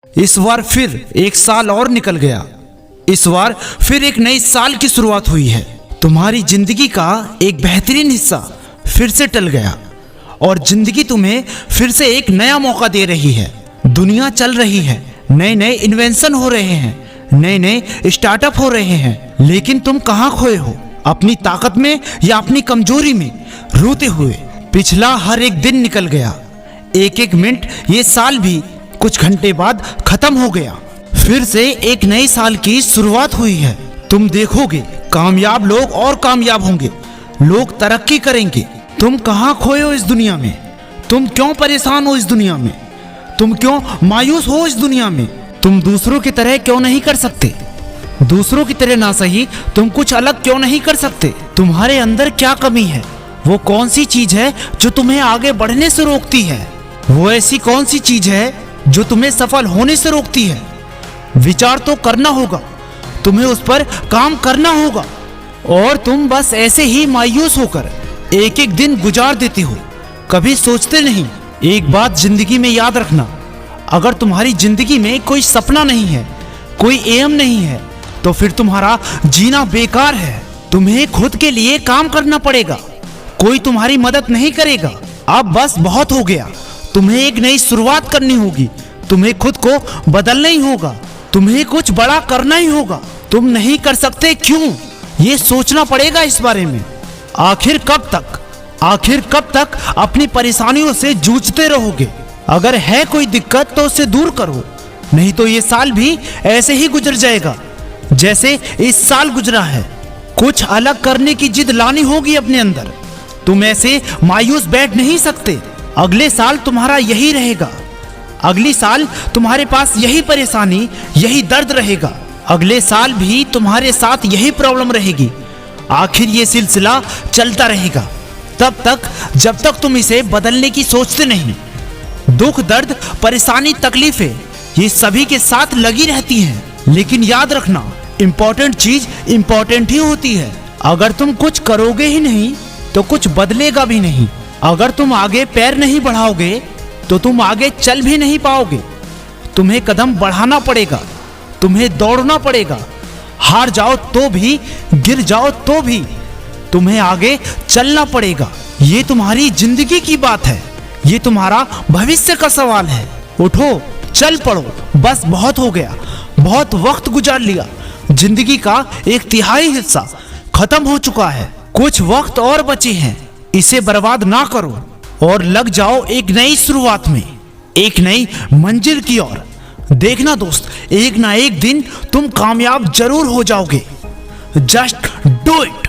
इस बार फिर एक साल और निकल गया। इस बार फिर एक नई साल की शुरुआत हुई है। तुम्हारी जिंदगी का एक बेहतरीन हिस्सा फिर से टल गया और जिंदगी तुम्हें फिर से एक नया मौका दे रही है। दुनिया चल रही है, नए नए इन्वेंशन हो रहे हैं, नए नए स्टार्टअप हो रहे हैं, लेकिन तुम कहाँ खोए हो? अपनी ताकत में या अपनी कमजोरी में रोते हुए। पिछला हर एक दिन निकल गया, एक एक मिनट, ये साल भी कुछ घंटे बाद खत्म हो गया। फिर से एक नए साल की शुरुआत हुई है। तुम देखोगे कामयाब लोग और कामयाब होंगे, लोग तरक्की करेंगे। तुम कहाँ खोए हो इस दुनिया में? तुम क्यों परेशान हो इस दुनिया में? तुम क्यों मायूस हो इस दुनिया में? तुम दूसरों की तरह क्यों नहीं कर सकते? दूसरों की तरह ना सही, तुम कुछ अलग क्यों नहीं कर सकते? तुम्हारे अंदर क्या कमी है? वो कौन सी चीज है जो तुम्हें आगे बढ़ने से रोकती है? वो ऐसी कौन सी चीज है जो तुम्हें सफल होने से रोकती है? विचार तो करना होगा, तुम्हें उस पर काम करना होगा। और तुम बस ऐसे ही मायूस होकर एक एक दिन गुजार देते हो, कभी सोचते नहीं। एक बात जिंदगी में याद रखना, अगर तुम्हारी जिंदगी में कोई सपना नहीं है, कोई एम नहीं है, तो फिर तुम्हारा जीना बेकार है। तुम्हें खुद के लिए काम करना पड़ेगा, कोई तुम्हारी मदद नहीं करेगा। अब बस बहुत हो गया, तुम्हें एक नई शुरुआत करनी होगी, तुम्हें खुद को बदलना ही होगा, तुम्हें कुछ बड़ा करना ही होगा। तुम नहीं कर सकते क्यों? ये सोचना पड़ेगा इस बारे में। आखिर कब तक अपनी परेशानियों से जूझते रहोगे? अगर है कोई दिक्कत तो उसे दूर करो, नहीं तो ये साल भी ऐसे ही गुजर जाएगा जैसे इस साल गुजरा है। कुछ अलग करने की जिद लानी होगी अपने अंदर। तुम ऐसे मायूस बैठ नहीं सकते। अगले साल तुम्हारा यही रहेगा, अगली साल तुम्हारे पास यही परेशानी, यही दर्द रहेगा, अगले साल भी तुम्हारे साथ यही प्रॉब्लम रहेगी। आखिर ये सिलसिला चलता रहेगा तब तक जब तक तुम इसे बदलने की सोचते नहीं। दुख, दर्द, परेशानी, तकलीफें, ये सभी के साथ लगी रहती हैं, लेकिन याद रखना, इंपॉर्टेंट चीज इंपॉर्टेंट ही होती है। अगर तुम कुछ करोगे ही नहीं तो कुछ बदलेगा भी नहीं। अगर तुम आगे पैर नहीं बढ़ाओगे तो तुम आगे चल भी नहीं पाओगे। तुम्हें कदम बढ़ाना पड़ेगा, तुम्हें दौड़ना पड़ेगा। हार जाओ तो भी, गिर जाओ तो भी, तुम्हें आगे चलना पड़ेगा। ये तुम्हारी जिंदगी की बात है, ये तुम्हारा भविष्य का सवाल है। उठो, चल पड़ो। बस बहुत हो गया, बहुत वक्त गुजार लिया। जिंदगी का 1/3 हिस्सा खत्म हो चुका है। कुछ वक्त और बचे हैं, इसे बर्बाद ना करो और लग जाओ एक नई शुरुआत में, एक नई मंजिल की ओर। देखना दोस्त, एक ना एक दिन तुम कामयाब जरूर हो जाओगे। Just do it.